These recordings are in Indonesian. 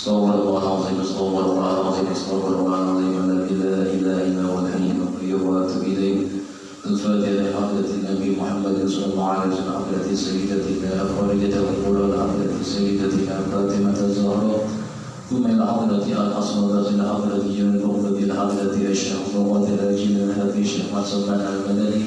استغفر الله العظيم استغفر الله العظيم استغفر الله العظيم الذي لا اله الا هو الحي القيوم واتوب اليه. الفاتحه لحضره النبي محمد صلى الله عليه وسلم، حضره سيدتنا خارجه القرى، حضره سيدتنا فاطمه الزهراء، ثم الى حضره الاصمدة، الى حضره جنود القبه، الى حضره الشيخ فؤاد الراجل، الى حضره الشيخ مسلمان المدني،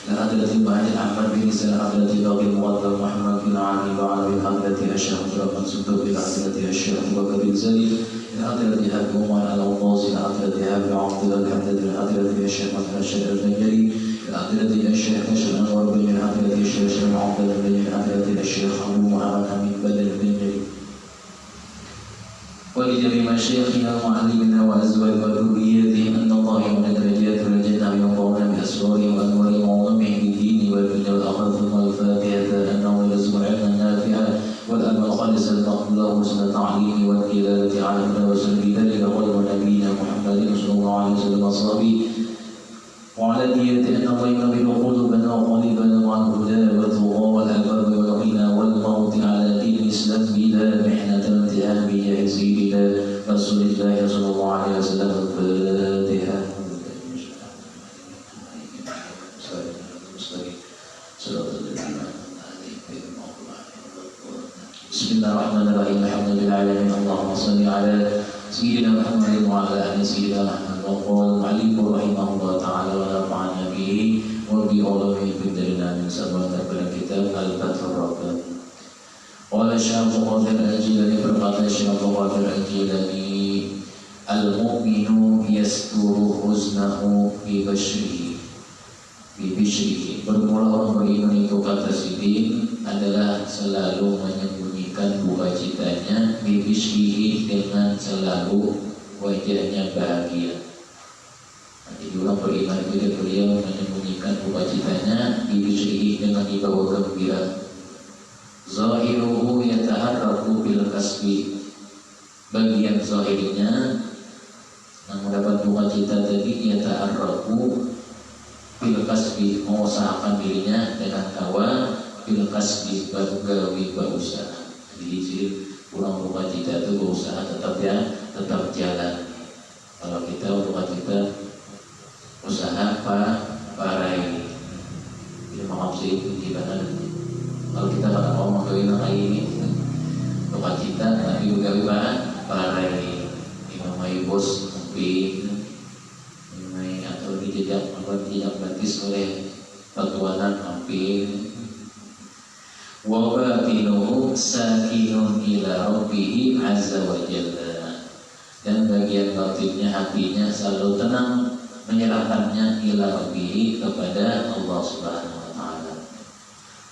إلى حضرة المهدي أحمد بن إسحاق، إلى حضرة باقي المقدم محمد بن علي وعلى حضرة الشيخ عبد الصدوق، إلى حضرة الشيخ أبو بكر بن زيد، إلى حضرة أبي عمر الأوطاس، إلى حضرة أبي عبد الله الحمد، إلى حضرة الشيخ محمد الشيخ البنجري، إلى حضرة الشيخ كشف أنور بن، إلى حضرة الشيخ شمع عبد الله بن، إلى حضرة الشيخ أبو محمد حميد بدر البنجري، ولجميع مشايخنا ومعلمنا وأزواج وذرياتهم أن الله يعلى درجات الجنة وينفعنا بأسرارهم وأنوارهم وعلومهم بالدين والدنيا والآخرة. ثم الفاتحة أنه يرزق العلم النافع والأمل الخالص المقبول وحسن التعليم والقيادة علينا وسلم بذلك خير نبينا محمد صلى الله عليه وسلم وصحبه وعلى نية أن الله ينبه قلوبنا وقلبنا مع الهدى والتقى والألباب والغنى والموت على دين الإسلام بلا محنة امتحان بجاه سيدنا رسول الله صلى الله عليه وسلم. الفاتحة. بسم الله الرحمن الرحيم. الحمد لله العالمين. اللهم صل على سيدنا محمد وعلى آل سيدنا محمد. وقال المعلم رحمه الله تعالى ونفعنا به وبعلومه في الدنيا من سبب الكتاب الفتح الرابع. قال الشيخ قادر الجيلاني berkata Syekh Qadir al-Jilani, al-mu'minu yasturu huznahu bi bishrihi. Bermula orang beriman itu kata Sidin adalah selalu menyembunyikan duka citanya bi bishrihi, dengan selalu wajahnya bahagia. Jadi orang beriman itu beliau menyembunyikan duka citanya bi bishrihi, dengan dibawa gembira. Zahiruhu yataharraku bil kasbi, bagian zahirnya yang mendapat duka cita tadi yataharraku bil kasbi, mengusahakan dirinya dengan hawa, bil kasbi bagawi berusaha. Jadi ciri orang duka cita itu berusaha tetap jalan. Kalau kita duka cita usaha parai, jadi maaf sih gimana. Kalau kita pada ngomong ke ini duka cita, tapi juga parai, dimamai bos mungkin, dimamai atau dijejak batis oleh batuanan mungkin. Wa batinuhu sakinun ila rabbihi azza wa jalla, dan bagian batinnya, hatinya selalu tenang menyerahkannya ila rabbihi, kepada Allah Subhanahu wa taala.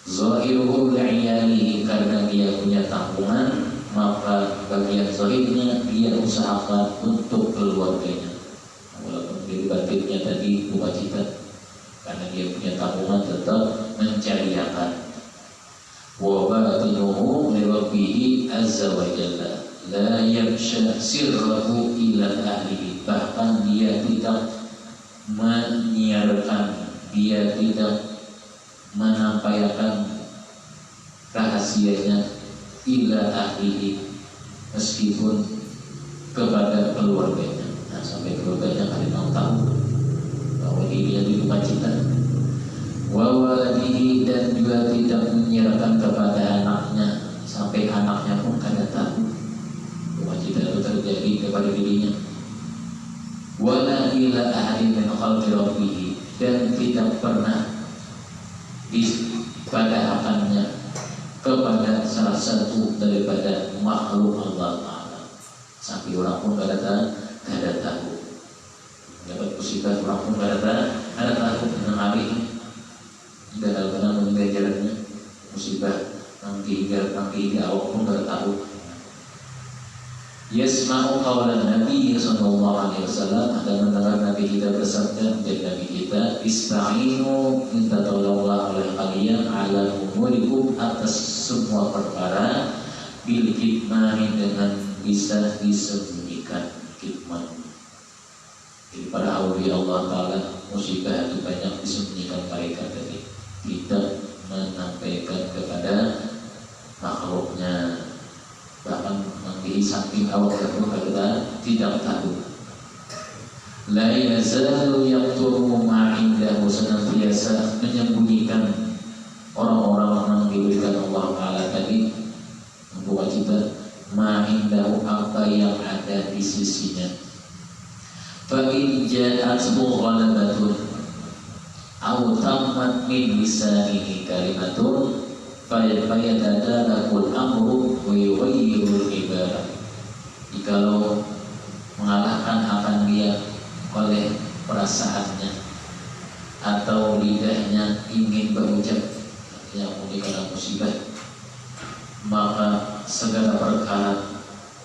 Zahiruhu li'iyalihi, karena dia punya tanggungan, maka bagian zahirnya dia usahakan untuk keluarganya. Walaupun dari batinnya tadi duka cita, karena dia punya tanggungan tetap mencariakan. Wa batinuhu li rabbihi azza wa jalla la yabsha sirrahu ila ahlihi, bahkan dia tidak menyiarkan, dia tidak menampaikan rahasianya ila ahlihi, meskipun kepada keluarganya. Nah, sampai keluarganya kalian tahu bahwa dirinya duka cita. Wa waladihi, dan juga tidak menyerahkan kepada anaknya, sampai anaknya pun kada tahu duka cita itu terjadi kepada dirinya. Wala ila ahli min khalqi rabbihi, dan tidak pernah dipadahkannya kepada salah satu daripada makhluk Allah Ta'ala, sampai orang pun kada tahu. Dapat musibah orang pun kada tahu tentang hari ini, dan dalam meninggal jalannya musibah nanti awak pun kada tahu. Yasma'u qawlan Nabi sallallahu alaihi wasallam, akan mendengar Nabi kita bersabda, menjadi Nabi kita, ista'inu, minta tolonglah oleh kalian, ala umurikum, atas semua perkara, bil kitmani, dengan bisa disembunyikan kitman. Jadi para awliya Allah Ta'ala musibah itu banyak disembunyikan mereka tadi, tidak menampaikan kepada makhluknya, bahkan di samping Allah kita tidak tahu. La yazalu yaqturu ma indahu, senantiasa menyembunyikan orang-orang yang diberikan Allah Ta'ala tadi membuat kita ma indahu, apa yang ada di sisinya. Fa in ja'athu ghalabatun aw tammat min lisanihi kalimatun fayatadalakul amru wa yughayyirul ibadah. Jikalau mengalahkan akan dia oleh perasaannya atau lidahnya ingin berucap yang karena musibah, maka segala perkara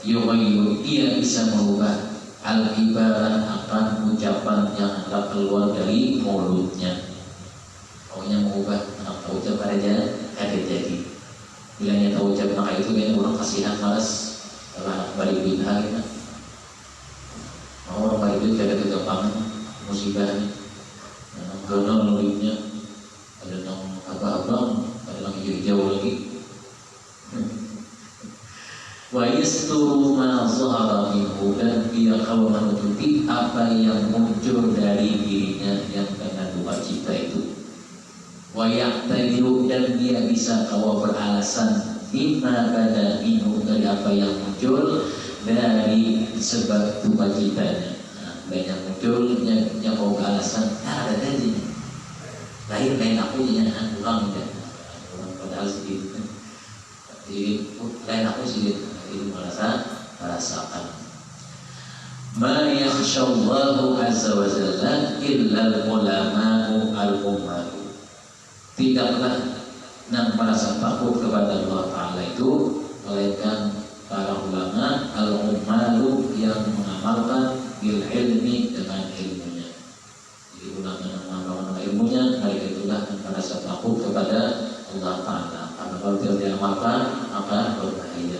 yughayyiru, ia bisa merubah al-ibarat, akan ucapan yang hendak keluar dari mulutnya. Pokoknya mengubah apa ucapan aja ada jadi. Bila nyata ucap maka itu kayaknya orang kasihan malas kalau anak balik bid'ah gitu. Orang balik bid'ah ada kegapangan musibahnya, karena nuribnya ada yang abang-abang, ada yang hijau-hijau lagi. Wa yasturu ma zahara minhu, dan dia kalau menutupi apa yang muncul dari dirinya yang karena duka cita itu. Wa ya'tadiru, dan dia bisa kalau beralasan bima bada minhu, dari apa yang muncul dari sebab duka citanya. Banyak munculnya kalau beralasan, ada tadi lain aku ya, kurang ya, padahal sedikit. Jadi lain aku sedikit itu merasakan. Ma yakhshallahu azza wa jalla illa al-ulama'u al-ummatu. Tidaklah yang merasa takut kepada Allah Ta'ala itu melainkan para ulama al-ummalu, yang mengamalkan bil ilmi, dengan ilmunya. Jadi ulama yang mengamalkan ilmunya, mereka itulah yang merasa takut kepada Allah Ta'ala. Karena kalau tidak diamalkan maka berbahaya.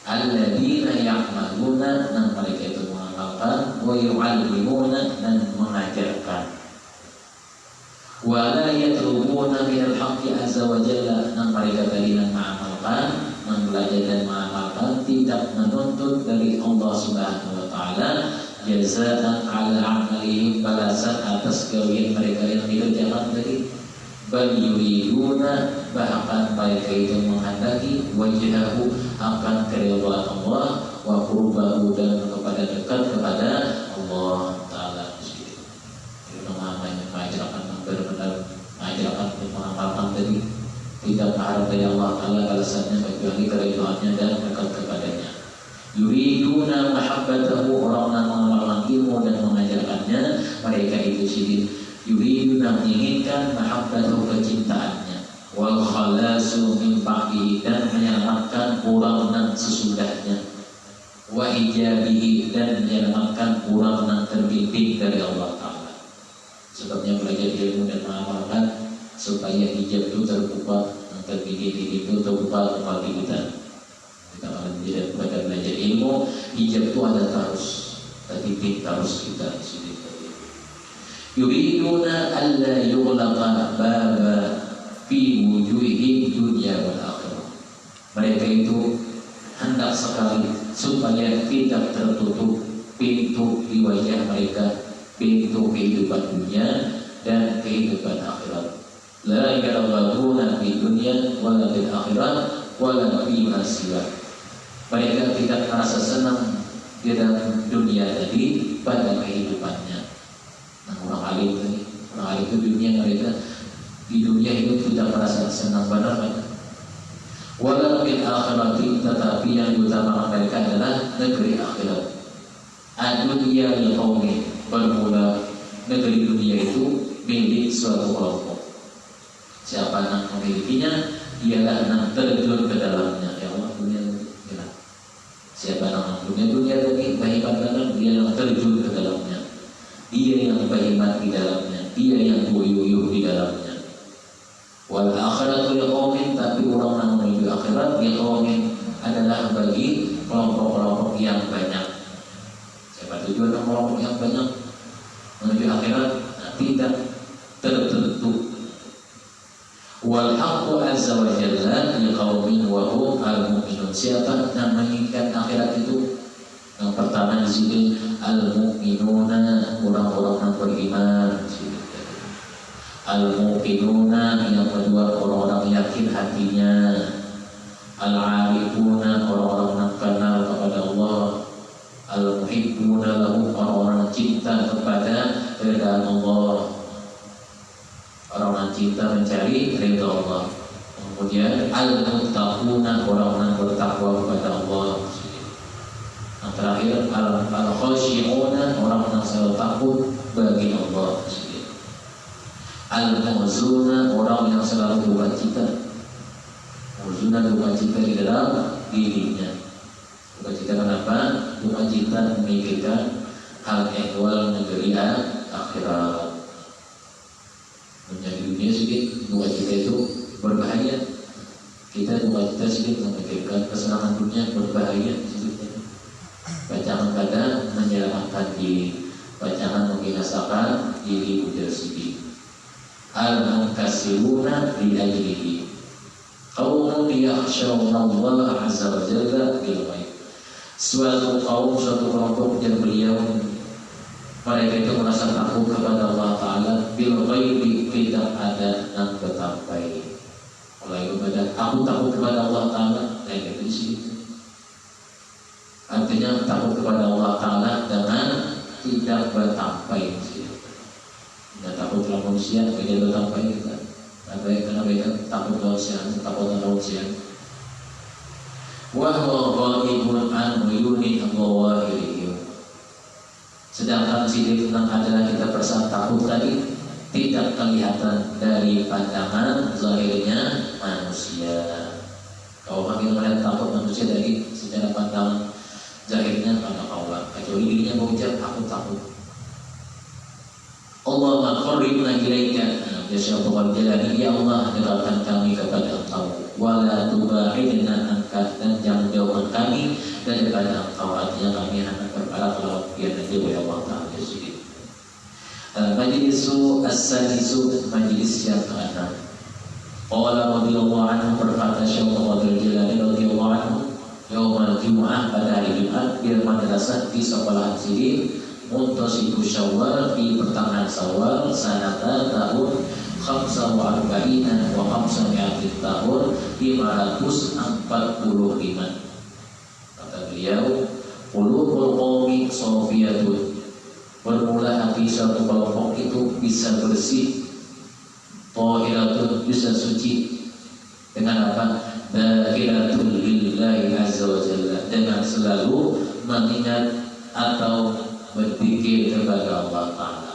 Alladzina ya'maluna, dan mereka itu mengamalkan, wa yu'allimuna, dan mengajarkan. Wa la yatlubuna minal haqqi azza wa jalla, dan mereka tadi yang mengamalkan, belajar dan mengamalkan, tidak menuntut dari Allah Subhanahu wa Ta'ala jazaan ala amalihim, balasan atas kebaikan mereka yang dikerjakan tadi. Bal yuriduna, bahkan mereka itu menghendaki wajhahu, akan keridhaan Allah, wa qurbahu, dan kepada dekat kepada Allah Ta'ala sendiri. Jadi mengajarkan benar-benar mengajarkan untuk mengamalkan tadi, tidak berharap dari Allah Ta'ala balasannya kecuali keridhaannya dan dekat kepadanya. Yuriduna mahabbatahu, orang yang mengamalkan ilmu dan mengajarkannya, mereka itu sendiri yuriduna, menginginkan mahabbatahu, kecintaannya, wal khalasu min ba'dihi, dan menyelamatkan orang yang sesudahnya, wa ijabihi, dan menyelamatkan orang yang terbimbing dari Allah Ta'ala. Sebabnya belajar ilmu dan mengamalkan supaya hijab itu terbuka, yang terbimbing itu terbuka kembali kita. Kita akan belajar ilmu, hijab itu ada terus, terbimbing terus kita di sini. Yuriduna alla yughlaqa baba fi wujuhihim dunya wal akhirah. Mereka itu hendak sekali supaya tidak tertutup pintu di wajah mereka, pintu kehidupan dunia dan kehidupan akhirat. La yarghubuna fi dunya wala fil akhirat wala fi ma siwa. Mereka tidak merasa senang di dalam dunia tadi pada kehidupannya. Nah, orang alim itu dunia, mereka di dunia itu tidak merasa senang benar kan? Wala fil akhirati, tetapi yang diutamakan mereka adalah negeri akhirat. Ad-dunya li qaumi, bermula negeri dunia itu milik suatu kelompok. Siapa yang memilikinya, ialah yang terjun ke dalamnya. Ya Allah, dunia ya. Siapa yang dunia tadi bahimat benar, dia yang terjun ke dalamnya. Dia yang berhemat di dalamnya, dia yang buyuh di dalamnya. Wal akhiratu liqaumin, tapi orang yang menuju akhirat liqaumin adalah bagi kelompok-kelompok yang banyak. Siapa tujuan kelompok yang banyak menuju akhirat? Nah, tidak tertentu. Wal haqqu azza wa jalla liqaumin wa hum al-mu'minun. Siapa yang menginginkan akhirat akhirat itu yang pertama di sini al-mu'minuna, orang-orang yang beriman. Al-muqinuna, yang kedua orang-orang yakin hatinya. Al-arifuna, orang-orang yang kenal kepada Allah. Al-muhibbuna lahu, orang-orang cinta kepada keridhaan Allah, orang-orang cinta mencari ridha Allah. Kemudian al-muttaquna, orang-orang bertakwa kepada Allah. Yang terakhir al-khashi'una, orang yang selalu takut bagi Allah. Al-muhzuna, orang yang selalu duka cita. Muhzuna, duka cita di dalam dirinya. Duka cita kenapa? Duka cita memikirkan hal ehwal negeri akhirat. Menjadi dunia sedikit, duka cita itu berbahaya. Kita duka cita sedikit memikirkan kesenangan dunia berbahaya sedikit. Bacaan kadang menyelamatkan diri, bacaan membinasakan diri ujar sedikit. Al-munkasiruna li ajlihi qaumun yakhshawna Allah azza wa jalla bil ghaib. Suatu kaum, suatu kelompok yang beliau mereka itu merasa takut kepada Allah Ta'ala bil ghaib, tidak ada yang bertampai. Oleh kepada aku takut kepada Allah Ta'ala, itu di sini. Artinya takut kepada Allah Ta'ala dengan tidak bertampai. Dan takut lawan manusia, beda bertampai kita. Karena beda takut manusia, takut manusia. Wa huwa ghaibun an uyuni al-ghawahirihim. Sedangkan sini tentang adalah kita perasaan takut tadi tidak kelihatan dari pandangan zahirnya manusia. Kalau kami melihat takut manusia dari secara pandangan zahirnya pada Allah, kecuali dirinya mengucap aku takut. Allah qarribna ilaika, ya Syaikhul Jalali, ya Allah dekatkan kami kepada Engkau, wala tubaidna anka, dan jangan jauhkan kami daripada Engkau. Artinya kami akan berpahala kelawat biar nanti oleh Allah Ta'ala sendiri. Majlisu as-sadisu, majlis yang ke-6. Qala radhiyallahu anhu, berkata Syaikhul Jalali radhiyallahu anhu, Yaumal Jum'ah, pada hari Jumat, bil madrasah di sekolahan sini, Muntasibu Syawal, di pertengahan Syawal, sanata tahun 45 wa 500 tahun 545. Kata beliau, qulubul qaumi safiyatun, bermula hati suatu kelompok itu bisa bersih, tahiratun, bisa suci. Dengan apa? Dzakiratul lillahi azza wa jalla, dengan selalu mengingat atau berpikir kepada Allah Ta'ala.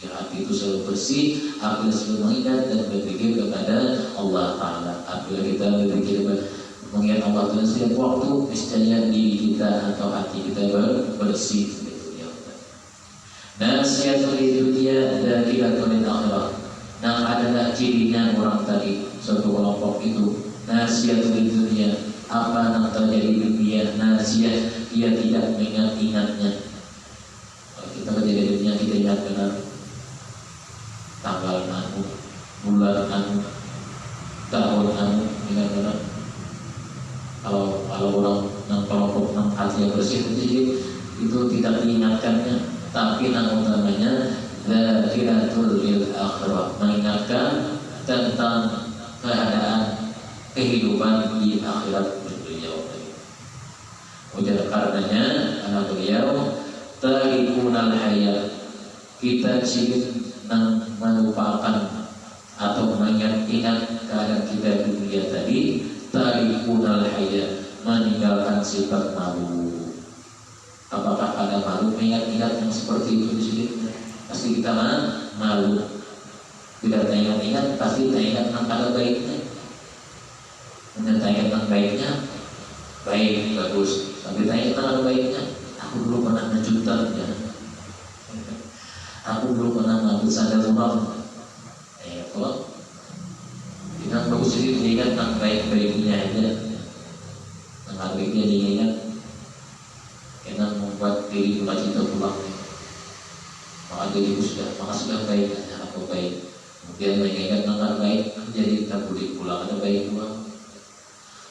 Ya, hati itu selalu bersih apabila selalu mengingat dan berpikir kepada Allah Ta'ala. Apabila kita berpikir mengingat Allah Ta'ala setiap waktu, niscaya diri kita atau hati kita bersih. Dan nasihatul dunia dan dzakiratul akhirat. Yang adalah cirinya orang tadi, suatu kelompok itu nasihatul dunia, apa yang terjadi di dunia, nasihat, dia tidak mengingat-ingatnya. Kalau kita berada di dunia, kita ingat benar tanggal anu, bulan anu, tahun anu, ingat benar. Kalau orang yang kelompok yang hati bersih itu tidak diingatkannya, tapi yang utamanya dzakiratul lil akhirah, mengingatkan tentang keadaan kehidupan di akhirat beliau. Ujar karenanya anak beliau, tarikunal hayat, kita cilik melupakan atau mengingat keadaan kita di dunia tadi. Tarikunal hayat, meninggalkan sifat malu. Apakah ada malu mengingat-ingat yang seperti itu di sini? Pasti kita malu. Tidak ingat-ingat, pasti kita ingat tentang baiknya. Menyampaikan tentang baiknya, baik, bagus. Tapi tanya tentang baiknya, aku dulu pernah ngejutan ya. Aku dulu pernah ngambil sandal rumah. Kalau kita bagus jadi diingat tentang baik-baiknya aja. Tentang baiknya diingat, kita membuat diri cita pulang. Maka diriku sudah baik, aku baik. Kemudian mengingat tentang baik, jadi kita boleh pulang ada baik pulang.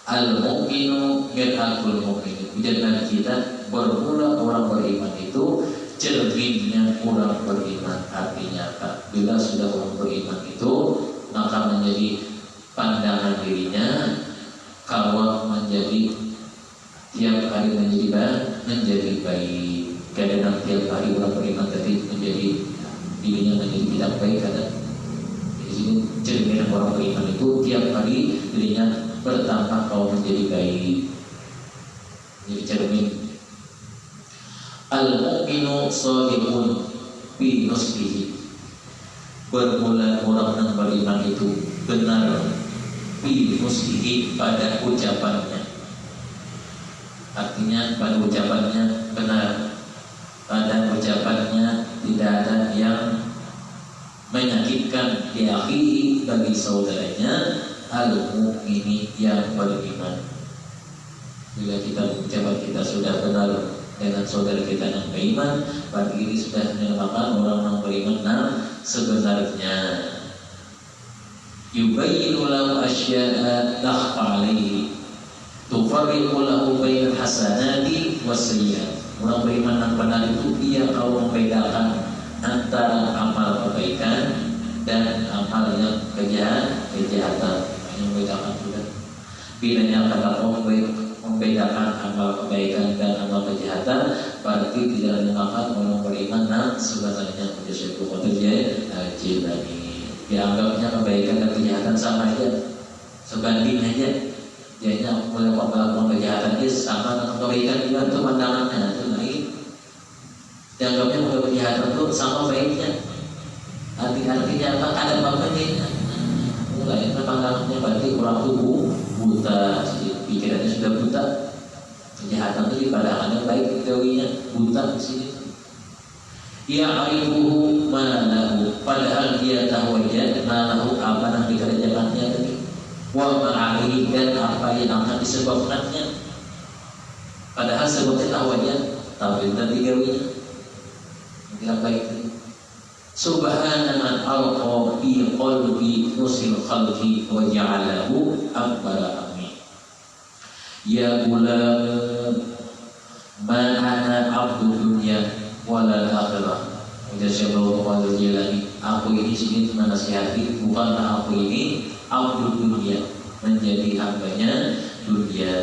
Al-mu'minu mir'atul mu'min. Jangan kita bermula orang beriman itu cerminnya orang beriman. Artinya apa? Bila sudah orang beriman itu maka menjadi pandangan dirinya, kalau menjadi tiap hari menjadi baik. Kadang tiap hari orang beriman tadi menjadi dirinya menjadi tidak baik. Kadang di sini cermin orang beriman itu tiap hari dirinya bertambah kalau menjadi baik. Jadi cermin. Al-mu'minu shadiqun fi nusbihi. Bermula orang yang beriman itu benar fi nusbihi pada ucapannya. Artinya pada ucapannya benar, pada ucapannya tidak ada yang menyakitkan di akhihi bagi saudaranya al-mu'mini yang beriman. Bila kita ucapan kita sudah benar dengan saudara kita yang beriman, berarti ini sudah dinamakan orang yang beriman yang sebenarnya. Yubayyinu lahu asya'a takhfa alaihi tufarriqu lahu bainal hasanati wasayyi'at. Orang beriman yang benar itu dia kalau membedakan antara amal kebaikan dan amal yang kejahatan. Yang membedakan sudah. Bilanya kata membedakan amal kebaikan dan amal kejahatan, berarti tidak dinamakan orang beriman yang sebenarnya. Syekh Qadir Jilani dianggapnya kebaikan dan kejahatan sama aja, sebanding aja. Jadinya melakukan kejahatan dia sama dengan kebaikan juga, itu pandangannya itu lain. Dianggapnya melakukan kejahatan itu sama baiknya. Artinya apa? Ada maknanya. Mulai pandangannya berarti orang itu buta, pikirannya sudah buta. Kejahatan itu dipandangkan yang baik, teorinya buta di sini. Ya'rifuhu ma lahu, padahal dia tahu aja ma lahu apa yang dikerjakannya tadi. Wa ma'alihi, dan apa yang akan disebabkannya. Padahal sebabnya tahu aja, tapi tadi teorinya tidak baik tadi. Subhana man alqa fi qalbi nusil khalqi wa ja'alahu akbara amin. Ya gulam man ana abdu dunya walal akhirah. Jazakallahu khairan Jilani. Aku ini sini menasihati, bukanlah aku ini abdu dunya, menjadi hambanya dunia.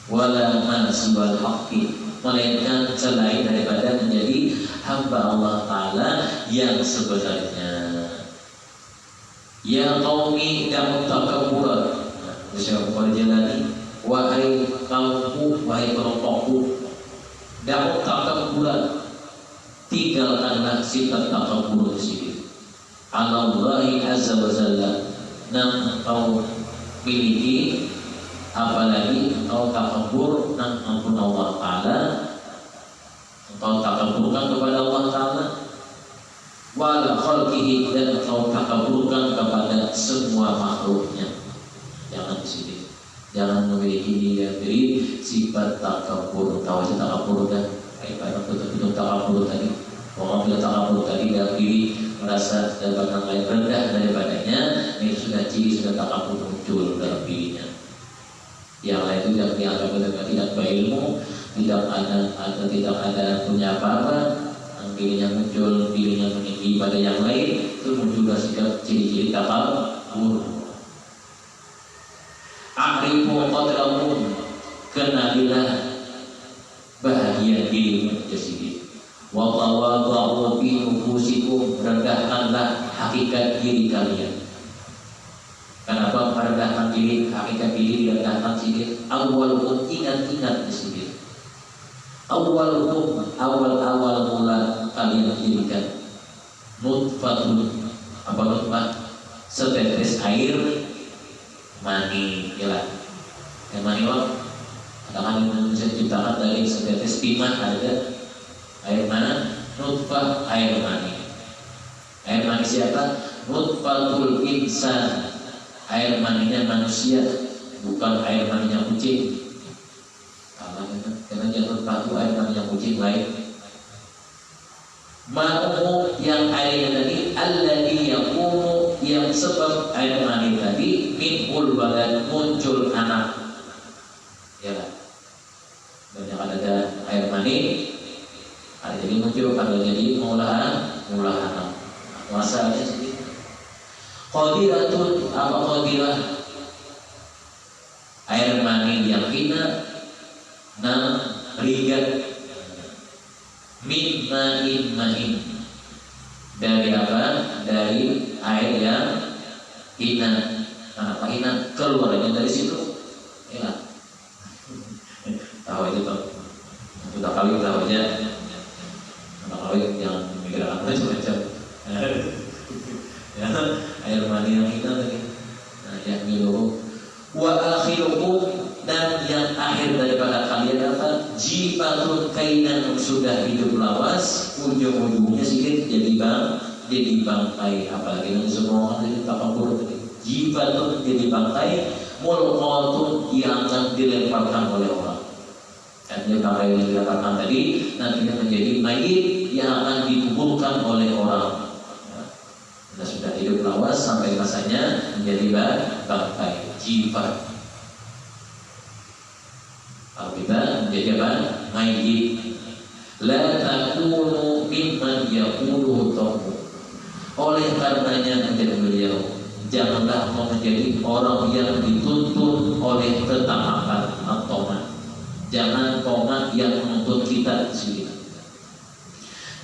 Wala man siwal haqqi, melainkan selain daripada menjadi hamba Allah Ta'ala yang sebenarnya. Ya qaumi da'u takabburan. Jazakallahu Jilani. Wahai kaumku, wahai kelompokku, da'u takabburan, tinggalkanlah sifat takabur di sini. Allahi azza wa jalla, yang engkau miliki, apalagi engkau takabur dan ampun Allah Ta'ala, engkau takaburkan kepada Allah Ta'ala, wala khalqihi, dan engkau takaburkan kepada semua makhluknya. Jangan di sini, jangan memiliki diri sifat takabur. Tahu aja takabur kan? Ibarat betul-betul takabur tadi. Orang bila takabur tadi dalam diri merasa daripada lain rendah daripadanya, ini sudah ciri sudah takabur muncul dalam dirinya. Yang lain itu yang dianggap tidak berilmu, tidak ada punya apa-apa, dirinya muncul, dirinya meninggi pada yang lain, itu muncul sikap ciri-ciri takabur. A'rifu qadrakum, kenalilah bahagia dirimu sendiri. Wa tawadhu fi nufusikum, rendahkanlah hakikat diri kalian. Kenapa merendahkan diri, hakikat diri direndahkan sendiri? Awwalukum, ingat-ingat sendiri. Awwalukum, awal-awal mula kalian dirikan. Nutfatun, apa nutfah? Setetes air mani, ya. Yang mani apa? Akan Indonesia ciptakan dari setetes timah ada air mana? Nutfah, air mani. Air mani siapa? Nutfatul insan, air maninya manusia, bukan air maninya kucing. Karena jangan nutfah air maninya kucing lain. Ma'u, yang airnya tadi, alladhi yakunu, yang sebab air mani tadi minul walad, muncul anak. kebanyakan ada air mani, ada jadi muncul, ada jadi mulahan. Masalahnya sedikit. Qadiratun apa qadirah? Air mani yang hina rigat min ma'in dari apa? Dari air yang hina. Apa hina? Keluarnya dari situ. Ya. Tahu aja Pak. Sudah kali tahu aja. Sudah kali jangan mikir apa macam-macam. Ya, air mani yang hina tadi. Nah, yang milu wa akhirukum, dan yang akhir daripada kalian apa? Jifatun kainan, sudah hidup lawas, ujung-ujungnya sedikit jadi bangkai. Apalagi yang semua orang jadi takabur tadi. Jifatun jadi bangkai, mulqatun yang akan dilemparkan oleh orang. Artinya bangkai yang dilemparkan tadi nantinya menjadi mayit yang akan dikuburkan oleh orang. Nah, sudah hidup lawas sampai masanya menjadi bangkai, jifat. Kalau kita menjadi apa? Mayit. La takunu mimman yaquluhu tahu. Oleh karenanya menjadi beliau, janganlah menjadi orang yang dituntun oleh ketaatan atau jangan tomat yang menuntut kita di sini.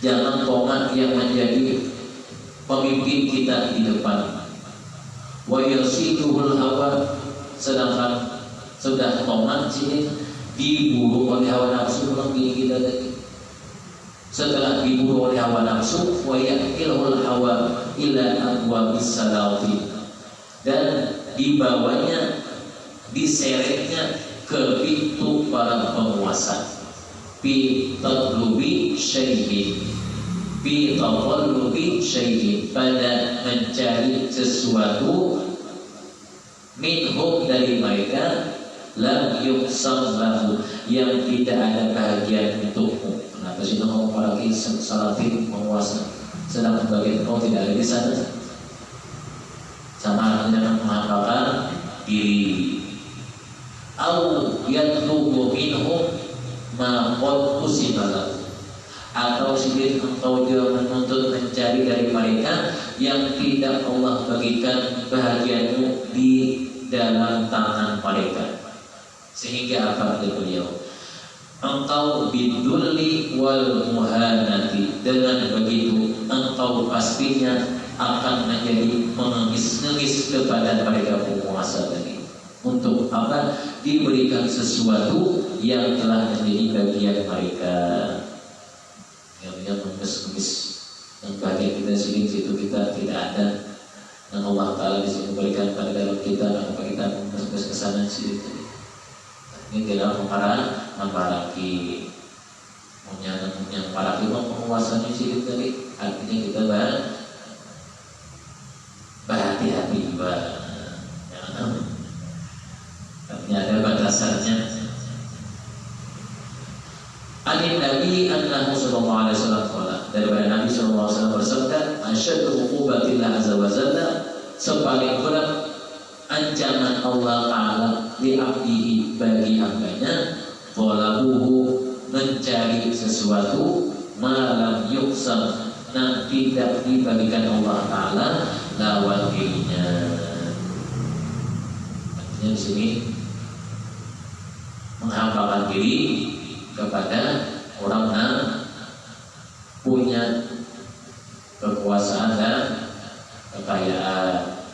Jangan tomat yang menjadi pemimpin kita di depan. Wa yasiduhul hawa, sedangkan sudah tomat sini diburu oleh hawa nafsu. Kita tadi setelah diburu oleh hawa nafsu, wa yaqilul hawa ila abwabis salati, dan dibawanya, diseretnya ke pintu para penguasa. Fi tadlubi syai'in, fi tadlubi syai'in, pada mencari sesuatu, minhum dari mereka, lam yuqsam lahu, yang tidak ada bahagian untukmu. Kenapa sih ngomong apalagi salatin penguasa, sedangkan bagian kau tidak ada di sana? Sama dengan menghambakan diri. Au yatlubu minhum ma qad usibalah, atau sedikit engkau juga menuntut mencari dari mereka yang tidak Allah bagikan bahagianmu di dalam tangan mereka. Sehingga apa kata beliau? Engkau bidulli wal muhanati, dengan begitu engkau pastinya akan menjadi mengemis-ngemis kepada mereka penguasa tadi. Untuk apa? Diberikan sesuatu yang telah menjadi bagian mereka. Yang mengemis-ngemis, yang bagian kita sini situ kita tidak ada, dan Allah Taala bisa memberikan pada dalam kita, maka kita mengemis ke sana sini. Ini tidak memparaki, yang paraki penguasanya sini tadi. Artinya kita berhati-hati juga. Artinya ada batasannya. Anin Nabi annahu sallallahu alaihi wasallam, daripada Nabi sallallahu alaihi wasallam bersabda, asyaddu uqubatillah azza wa jalla, sepaling berat ancaman Allah Ta'ala li abdihi, bagi hambanya, walabuhu, mencari sesuatu, malam yuksam, yang tidak dibagikan Allah Ta'ala lawan dirinya. Artinya di sini menghambakan diri kepada orang yang punya kekuasaan dan kekayaan.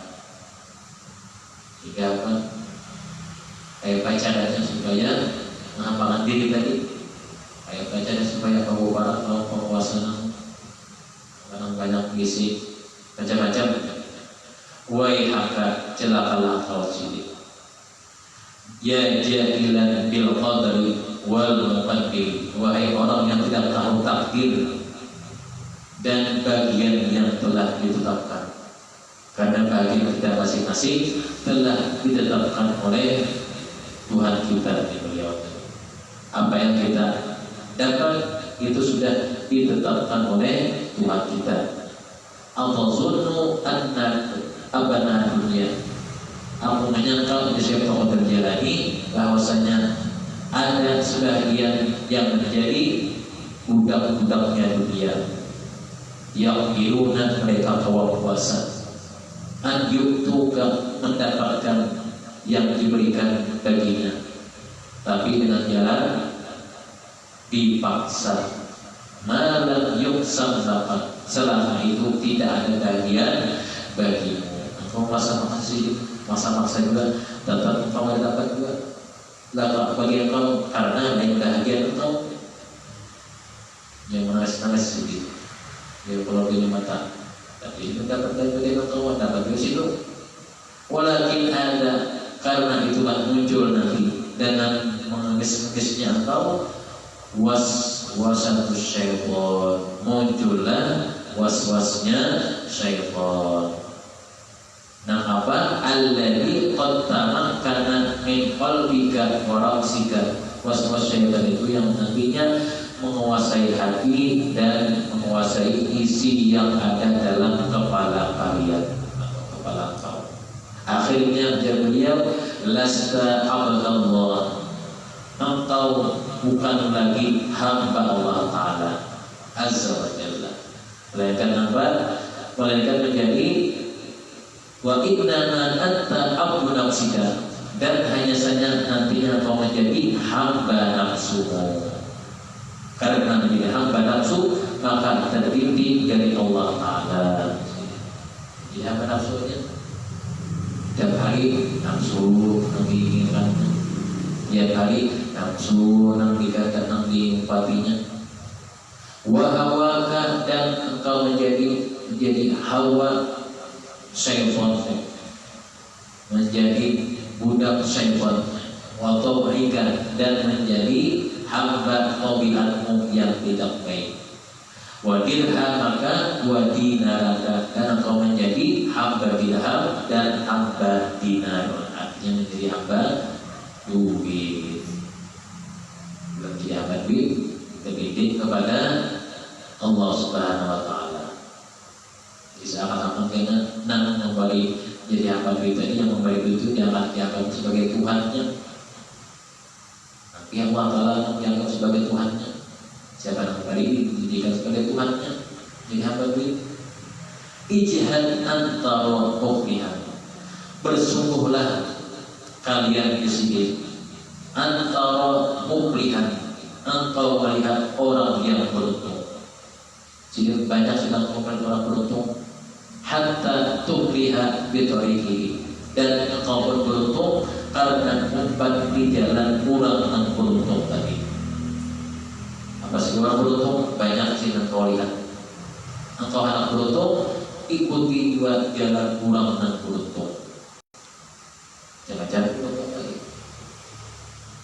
Jika apa? Kayak caranya supaya menghambakan diri tadi. Kayak caranya supaya kamu para penguasa banyak isi macam-macam. Wahai haka, celakalah kau sini. Ya jahilan bil qadri wal muqaddir, wahai orang yang tidak tahu takdir dan bagian yang telah ditetapkan. Karena bagian kita masing-masing telah ditetapkan oleh Tuhan kita di beliau. Apa yang kita dapat itu sudah ditetapkan oleh Tuhan kita. Atazunnu anna abana dunia, aku menyangka di siapa kau terjalani bahwasanya Ada sebagian yang menjadi budak-budaknya dunia, yang iruna mereka kawan kuasa, an yuktuka mendapatkan yang diberikan baginya, tapi dengan jalan dipaksa. Malam yuksam dapat, selama itu tidak ada bagian bagimu. Engkau masa-masa juga tetap engkau dapat juga. Lah bagi engkau karena lain bahagia engkau yang menangis-nangis sedikit. Dia kalau di mata, tapi itu dapat dari engkau dapat di situ. Walakin ada, karena itulah muncul nanti dengan menangis-nangisnya engkau waswasatus syaitan, muncullah waswasnya syaitan. Nah apa? Alladzi qad tamakkana min qalbika wa ra'sika. Waswas syaitan itu yang nantinya menguasai hati dan menguasai isi yang ada dalam kepala kalian atau kepala kau. Akhirnya beliau lasta abdallah, engkau bukan lagi hamba Allah Ta'ala Azza wa Jalla, melainkan apa? Melainkan menjadi wa innama anta abdu nafsika, dan hanya saja nantinya kau menjadi hamba nafsumu. Karena menjadi hamba nafsu maka terdidik dari Allah Ta'ala. Jadi hamba nafsunya tiap hari nafsu menginginkan, tiap hari nafsu nang dikata nang diumpatinya. Wa hawaka, dan engkau menjadi hawa syaitan, menjadi budak syaitan. Wa tawhika, dan menjadi hamba tabiatmu yang tidak baik. Wa dirhamaka wa dinaraka, dan engkau menjadi hamba dirham dan hamba dinar, artinya menjadi hamba duit. Menjadi hamba duit terdidik kepada Allah Subhanahu wa Ta'ala. Seakan-akan kena nang memberi jadi hamba duit tadi, yang memberi duit itu dianggap sebagai Tuhannya. Tapi Allah Ta'ala dianggap sebagai Tuhannya. Siapa yang memberi dijadikan sebagai Tuhannya, jadi hamba duit. Ijhad antara ukhrihan, bersungguhlah kalian di sini antara muklihan, engkau melihat orang yang beruntung. Jadi banyak sedang melihat orang beruntung, hatta tukliha bitarihi, dan engkau beruntung karena umpat di jalan orang yang beruntung tadi. Apa sih orang beruntung? Banyak sih engkau lihat. Engkau anak beruntung, ikuti juga jalan orang yang beruntung. Jangan cari beruntung lagi.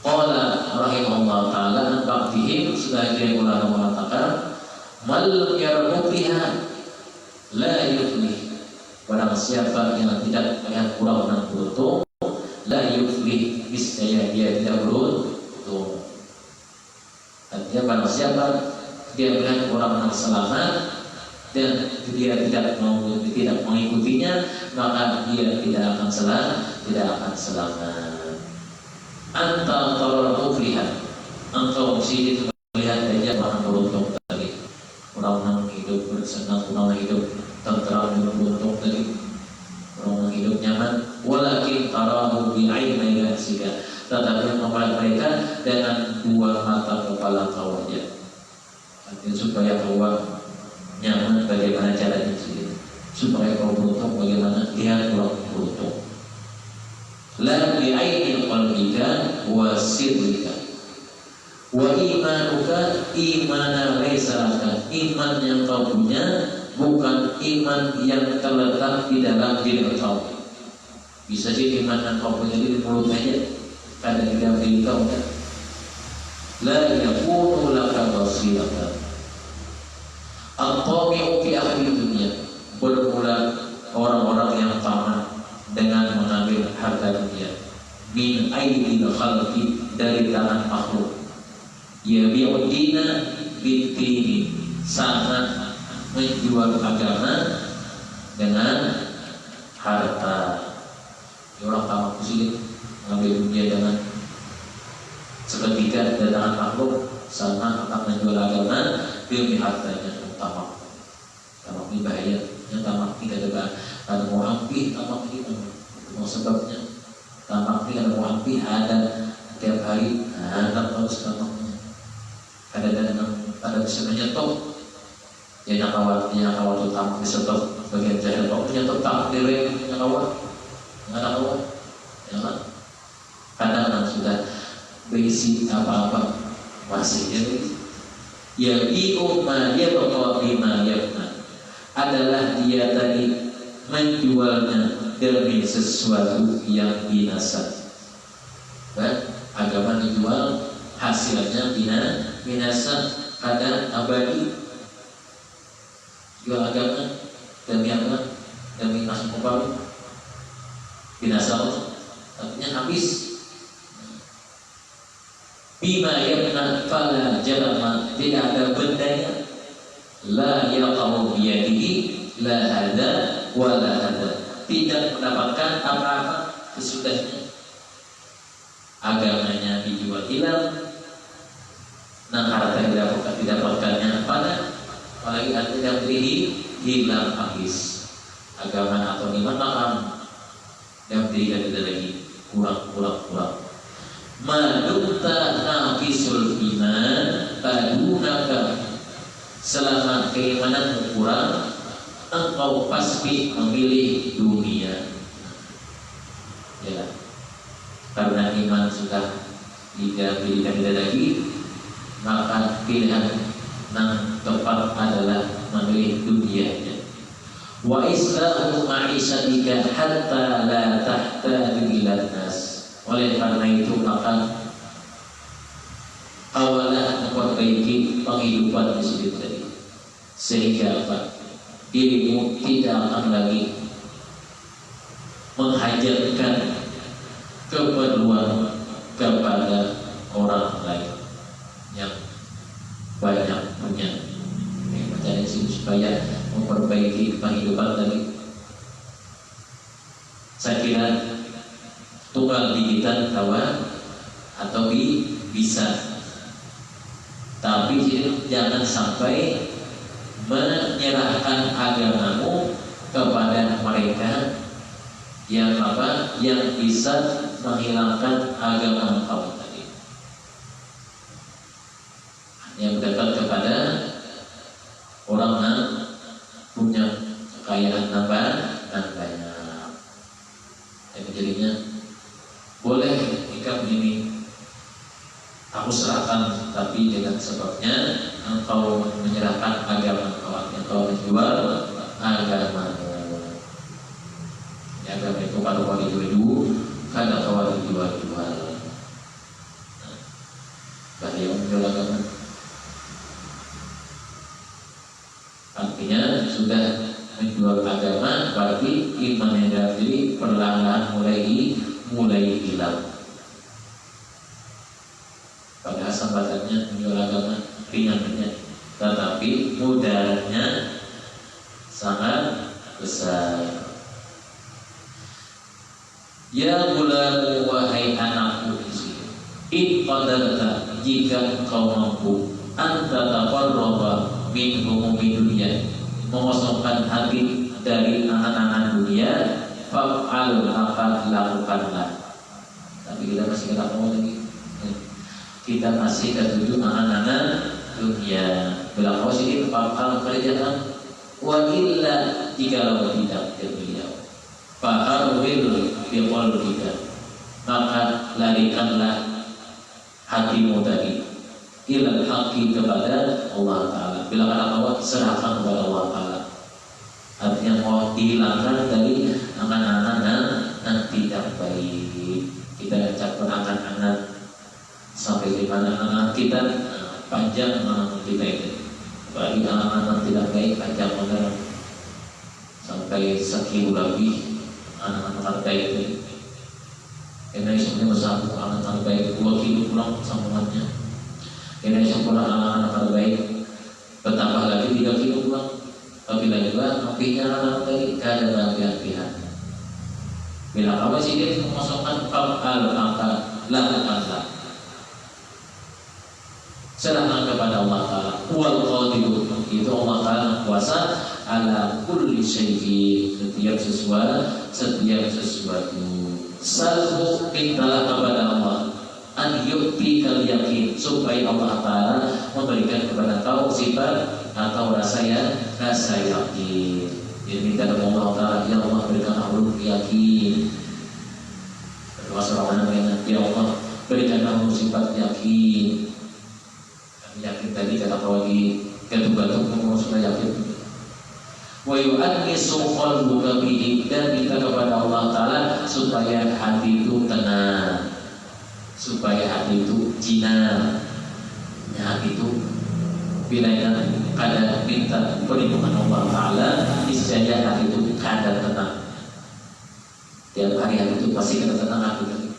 Qala rahimahullah ta'ala an ba'dihim, sebagian ulama mengatakan mal yarmuqiha la yuflih, barang siapa yang tidak melihat orang yang beruntung, la yuflih, niscaya dia tidak beruntung. Artinya barang siapa dia melihat orang yang selamat dan dia tidak mengikutinya, maka dia tidak akan selamat. Anta tarul muflihan, engkau mesti melihat aja orang beruntung tadi, orang yang hidup bersenang, orang yang hidup tentram dan beruntung tadi, orang yang hidup nyaman. Walakin tarahu bi'aini nafsika, tetapi memandang mereka dengan dua mata kepala kau aja. Artinya supaya kau nyaman, bagaimana caranya sih? Supaya kau beruntung, bagaimana lihat orang beruntung. La bi'aini qalbika wa sirrika wa imanuka imana laysa laka, iman yang kau punya bukan iman yang terletak di dalam diri kau. Bisa jadi iman yang kau punya di mulut aja, kadang di dalam diri kau kan. La yakunu laka basiratan. Al-qami'u fi akhir dunia, bermula orang-orang yang tamak dengan mengambil harta dunia, min aidil khalqi, dari tangan makhluk, yabi'ud dina bitini, sangat menjual agama dengan harta. Orang tamak sini mengambil dunia dengan seketika kedatangan makhluk sama akan menjual agama demi hartanya. Tamak ini bahaya. Yang tamak ini ada mau ambil tamak ini mau sebabnya. Tamak ini ada mau ambil ada tiap hari ada terus tamaknya. Ada bisa menyetok. Yang kawat itu tamak disetok bagian jahil. Kalau menyetok tamak direm yang kawat jangan. Kadang sudah berisi apa-apa masih jadi ya bi'umma ya bima yafna adalah dia tadi menjualnya demi sesuatu yang binasa. Agama dijual hasilnya binasa, kadang abadi. Jual agama demi apa? Demi masuk kembali binasa, artinya habis. Bima yafna fala jalama, tidak ada bendanya. La yaqamu biyadihi la hada wa la hada, tidak mendapatkan apa-apa sesudahnya. Agamanya dijual hilang, nah harta yang didapatkannya pada apalagi arti yang diri hilang habis. Agama atau iman makam yang diri tidak lagi kurang. Madukta nafisul iman padunaka, selama keimanan berkurang engkau pasti memilih dunia. Ya, karena iman sudah tidak lagi, maka pilihan yang tepat adalah memilih dunianya. Wa islahu ma'isyatika hatta la tahtaju ila nas. Oleh karena itu maka awalah memperbaiki penghidupan di sini tadi, sehingga apa? Dirimu tidak akan lagi menghajatkan keperluan kepada orang lain yang banyak punya. Mencari supaya memperbaiki penghidupan tadi. Saya kira tunggal gigitan kawan atau bisa, tapi jangan sampai menyerahkan agamamu kepada mereka yang yang bisa menghilangkan agama kamu tadi, yang dekat kepada orang yang punya kekayaan dan banyak. Yang jadinya boleh jika begini, aku serahkan, tapi dengan sebabnya engkau menyerahkan agama engkau menjual agamamu. Ya, agama itu kalau dijual, kada kau dijual. Bahaya menjual agama. Artinya sudah menjual agama, berarti iman yang diri perlahan mulai hilang. Pada sambatannya menjual agama ringannya, tetapi mudaratnya sangat besar. Ya gulam, wahai anakku, in qadarta, jika engkau mampu, anta taqarraba min humumi dunia, mengosongkan hati dari angan-angan dunia, fa'al, maka lakukanlah. Tapi kita masih kata mau lagi, kita masih ketujuh angan-angan dunia. Bila kau sedih fa'al kerjaan, wa illa, jika kau tidak beliau, fa'arwil biqalbika, maka larikanlah hatimu tadi ilal haqi, kepada Allah Ta'ala. Bila kata Allah, serahkan kepada Allah Ta'ala. Artinya mau dihilangkan dari angan-angan yang tidak baik. Kita ucapkan angan-angan sampai di mana angan kita panjang, angan kita itu. Bagi angan-angan tidak baik panjang banget sampai sekian lebih angan-angan baik itu. Karena sebenarnya bersambung angan-angan baik 2 kilo pulang sambungannya. Ini sempurna anak-anak terbaik, bertambah lagi 3 kilo pulang. Apabila juga apinya anak tadi ada bagian-bagian. Bila kamu sih dia mengosongkan fa'al, maka lakukanlah. serahkan kepada Allah Ta'ala. Wal qadiru, itu Allah Ta'ala kuasa ala kulli syai'in, setiap sesuatu. Salhu, mintalah kepada Allah, an yu'ti kal yakin, supaya Allah Ta'ala memberikan kepada kau sifat atau rasa yakin. Jadi minta kepada Allah Ta'ala, ya Allah berikan aku yakin. Termasuk orang-orang yang ya Allah berikan aku sifat yakin. Yakin tadi kata kau di ketuk-ketuk kamu sudah yakin. Wa yu'annisu qalbuka bihi, dan minta kepada Allah Ta'ala supaya hati itu tenang, supaya hati itu jinak. Hati itu bila kada minta perlindungan Allah Ta'ala, niscaya hati itu kada tenang. Tiap hari hati itu pasti kada tenang hati.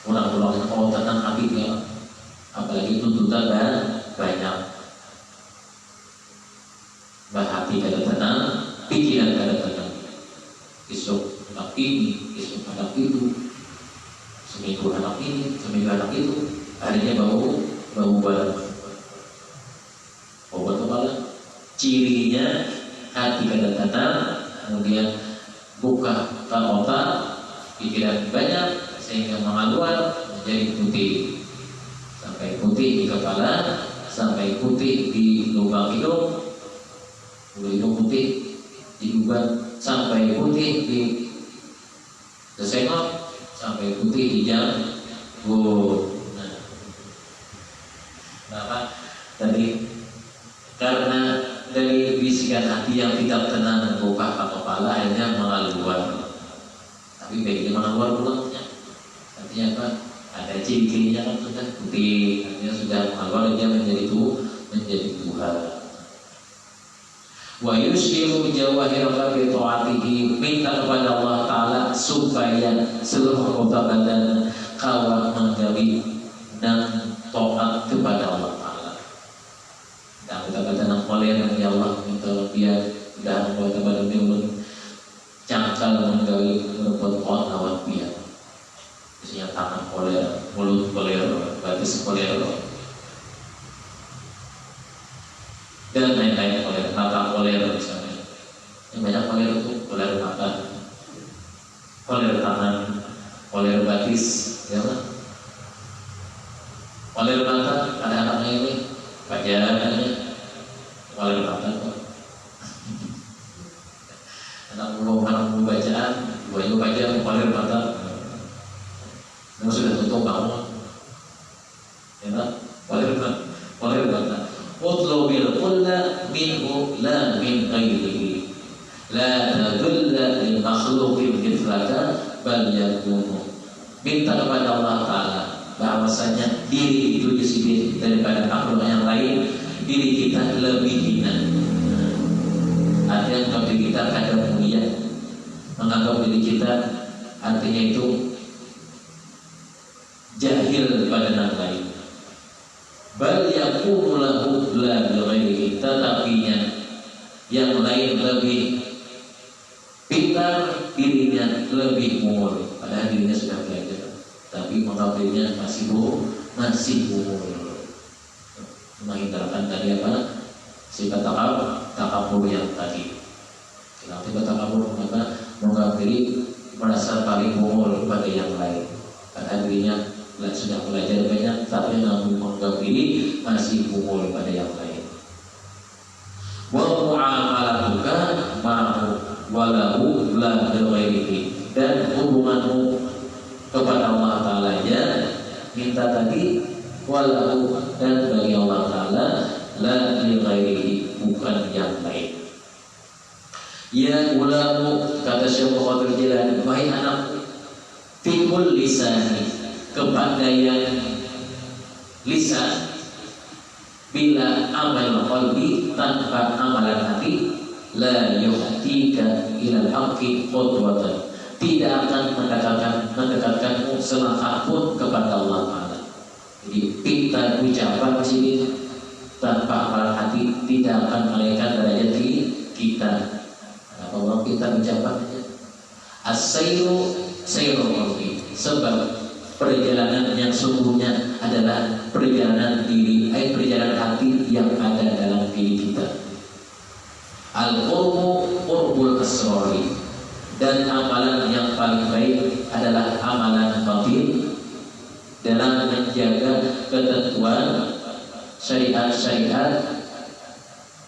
Orang-orang kalau tenang hatinya, apalagi tuntutan banyak, hati kada tenang, pikiran kada tenang. Besok anak ini, besok anak itu, seminggu anak ini, seminggu anak itu, harinya bau kepala. Cirinya hati kada tenang, kemudian buka otak, pikiran banyak sehingga mengaluan menjadi putih. Sampai putih di kepala, sampai putih di lubang hidung, hidung putih di lubang, sampai putih di sesengok, sampai putih di janggut. Nah, tadi karena dari bisikan hati yang tidak tenang membuka kepala, akhirnya mengaluan. Tapi baiknya mengaluan pulangnya. Artinya apa? Ada ciri-cirinya kan sudah putih, artinya sudah mengaluan, dia menjadi Tuhan. Wa yushiru jawahiraka bi ta'atihi, minta kepada Allah Ta'ala supaya seluruh anggota badan kawat menggawi dan taat kepada Allah Ta'ala. Dan anggota badan yang koler ya Allah, minta biar dan anggota badan yang cangkal menggawi berbuat taat awak biar. Misalnya tangan koler, mulut koler, batis koler, dan lain-lain koler, mata koler misalnya. Yang banyak koler itu koler mata, koler tangan, koler batis, ya kan? Koler mata ada anaknya ini, pajangannya, koler mata kok. Anak bulu bacaan, buahnya pajang, koler mata. Kamu sudah tutup kamu, ya kan? Koler mata. Utlubil kulla minhu la min ghairihi, la tadulla lil makhluqin mithlaka bal yakunu. Minta kepada Allah Ta'ala bahwasanya diri itu disini daripada makhluk yang lain, diri kita lebih hina. Artinya kalau diri kita kadang mulia, menganggap diri kita artinya itu jahil pada yang lain. Bal yakunu lahu la ghairihi, tetapinya yang lain lebih pintar, dirinya lebih umur, padahal dirinya sudah belajar, tapi menganggapnya masih umur. Menghindarkan tadi apa? Sifat takabur yang tadi. Kenapa sifat takabur? Maka menganggap diri merasa paling umur pada yang lain, padahal dirinya sudah belajar banyak, tapi menganggap diri masih umur pada yang lain. Wa mu'amalatuka ma'hu walahu la ghairihi, dan hubunganmu kepada Allah Ta'ala nya minta tadi walahu, dan bagi Allah Ta'ala, la ghairihi, bukan yang lain. Ya ulamu, kata Syekh Qadir Jilani, wahai anakku, fi kulli lisani, kepada yang lisan, bila amal qalbi, tanpa amalan hati, la yuhtika ilal haqqi khutwatan, tidak akan mendekatkanmu selangkah pun kepada Allah Ta'ala. Jadi pinta ucapan di sini tanpa amalan hati tidak akan menaikkan derajat kita. Kenapa orang pinta ucapan aja? As-sayru qalbi, sebab perjalanan yang sungguhnya adalah perjalanan diri, perjalanan hati yang ada dalam diri kita. Al-qurbu qurbul asrori, dan amalan yang paling baik adalah amalan batin dalam menjaga ketentuan syariat-syariat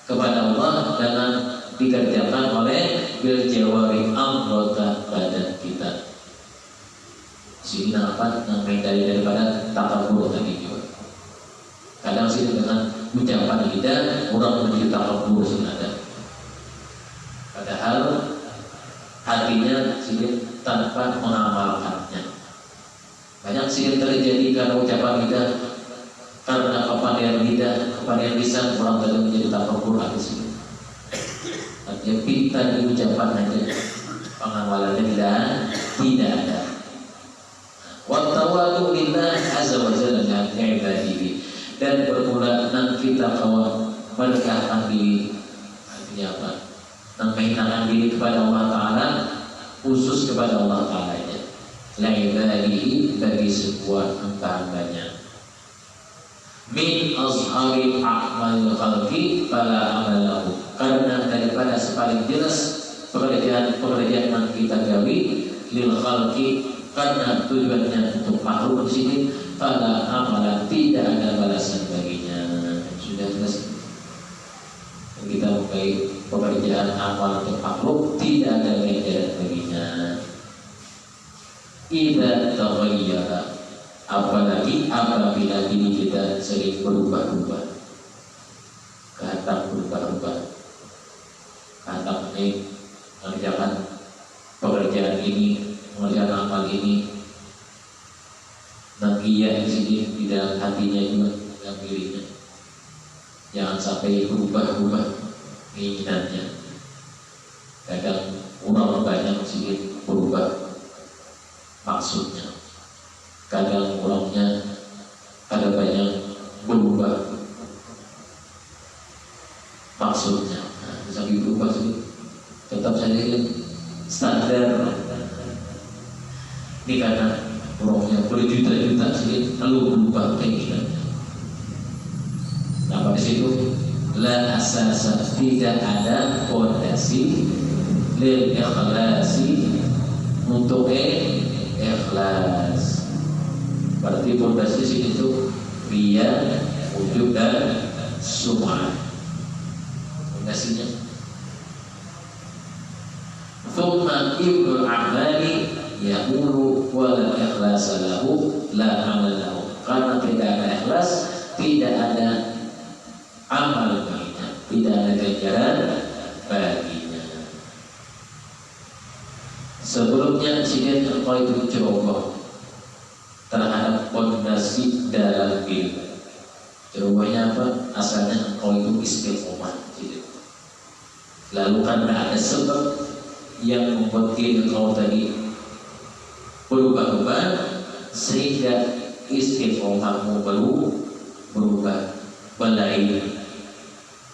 kepada Allah dengan dikerjakan oleh bil jawari anggota badan kita. Sini apa namanya daripada takabur tadi juga. Kadang sih dengan ucapan lidah orang menuju takabur sebenarnya. Padahal hatinya sih tanpa mengamalkannya. Banyak sih terjadi karena ucapan lidah, karena kepandaian lidah, kepandaian lisan orang tadi menjadi takabur habis itu. Artinya pintar di ucapan aja, pengamalannya tidak ada. Wa tawadu lillah azza wa jalla an ibadihi, dan bermula nang kita kawan merendahkan diri. Artinya apa? Nang menghinakan diri kepada Allah Ta'ala, khusus kepada Allah Ta'ala nya. La ibadihi, bagi sebuah hamba-hambanya. Min azhari a'mal khalqi fala amalahu, karena daripada sepaling jelas pekerjaan yang kita gawi lil khalqi, karena tujuannya untuk makhluk di sini, fala amalan, tidak ada balasan baginya. Sudah jelas. Kita memulai pekerjaan amal untuk makhluk, tidak ada ganjaran baginya. Idza taghayyara, apalagi apabila diri kita sering berubah-ubah, kehendak berubah-ubah, kehendak ini mengerjakan pekerjaan ini, mengerjakan amal ini, nagiya di sini di dalam hatinya juga, dalam dirinya, jangan sampai berubah-ubah keinginannya. Kadang orang banyak sedikit berubah maksudnya, kadang orangnya ada banyak berubah maksudnya. Sampai berubah sih, tetap saja standar. Ini karena orangnya berjuta-juta sih, lalu berubah keinginannya. Nah, pada situ la asasa, tidak ada fondasi lil ikhlasi, untuk ikhlas. Berarti fondasi sini itu riya, ujub dan sum'ah. Fondasinya. Thumma ibnul a'mali yaqulu wa la ikhlasa lahu la amal lahu. Karena tidak ada ikhlas, tidak ada amal baginya, tidak ada ganjaran baginya. Sebelumnya sini engkau itu ceroboh terhadap fondasi dalam diri. Cerobohnya apa? Asalnya engkau itu istiqomah. Lalu karena ada sebab yang membuat diri engkau tadi berubah-ubah, sehingga istiqomahmu berubah. Balai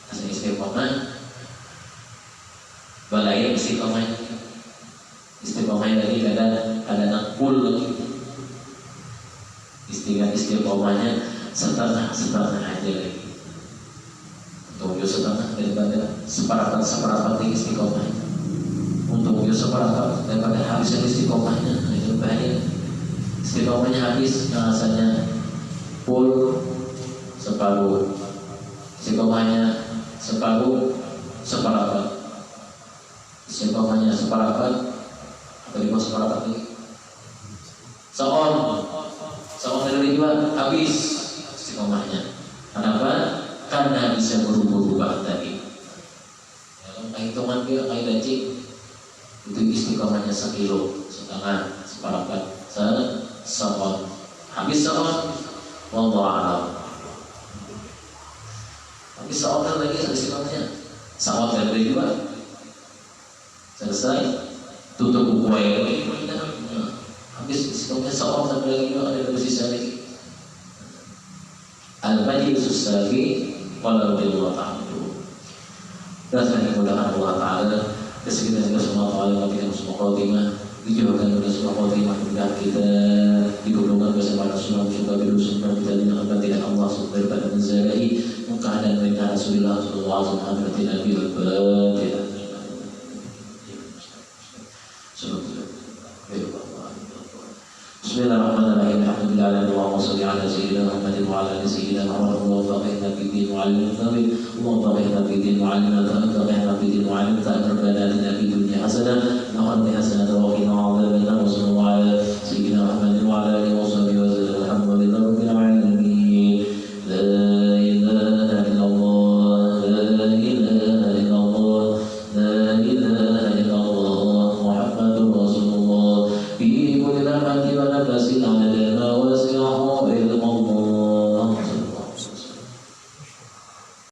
asal istiqomah, balai istiqomah. Istiqomahnya tadi ada nakul lagi. Istiqomahnya setengah aja lagi. Untuk setengah daripada separapat istiqomahnya. Untuk separapat daripada habisnya istiqomahnya, itu bahaya. Istiqomahnya habis, rasanya full separuh. Istiqomahnya separuh, separapat. Istiqomahnya separapat, atau di bawah separapat lagi. Seon dari dua habis istiqomahnya. Kenapa? Karena bisa berubah-ubah tadi. Dalam hitungan dia kaidah cik, itu istiqomahnya 1 kilo setengah, separapat, seon. Habis seon, wallahu a'lam. Habis seon lagi istiqomahnya. Seon dari dua. Selesai. Tutup buku lagi, habis istiqomahnya seorang sampai lagi ada bersisa lagi. Al-Majlis Sustagi walau billah ta'ala. Dan saya mudah-mudahan Allah Ta'ala kesekian semua ta'ala yang kita semua khotimah dijauhkan dari semua khotimah mudah kita, digolongkan bersama Rasulullah juga berusaha kita dengan tidak Allah subhanahu wa ta'ala menzalahi muka dan perintah Rasulullah sallallahu alaihi wasallam Nabi al-Fatihah. Bismillahirrahmanirrahim. Alhamdulillah Allahumma shalli ala sayyidina Muhammadin wa ala ali sayyidina Muhammad. Allahumma faqihna fid din wa 'allimna at-ta'wil. Allahumma faqihna fid din wa 'allimna at-ta'wil. Faqihna fid din wa 'allimna at-ta'wil. Rabbana atina fid dunya hasanah wa fil akhirati hasanah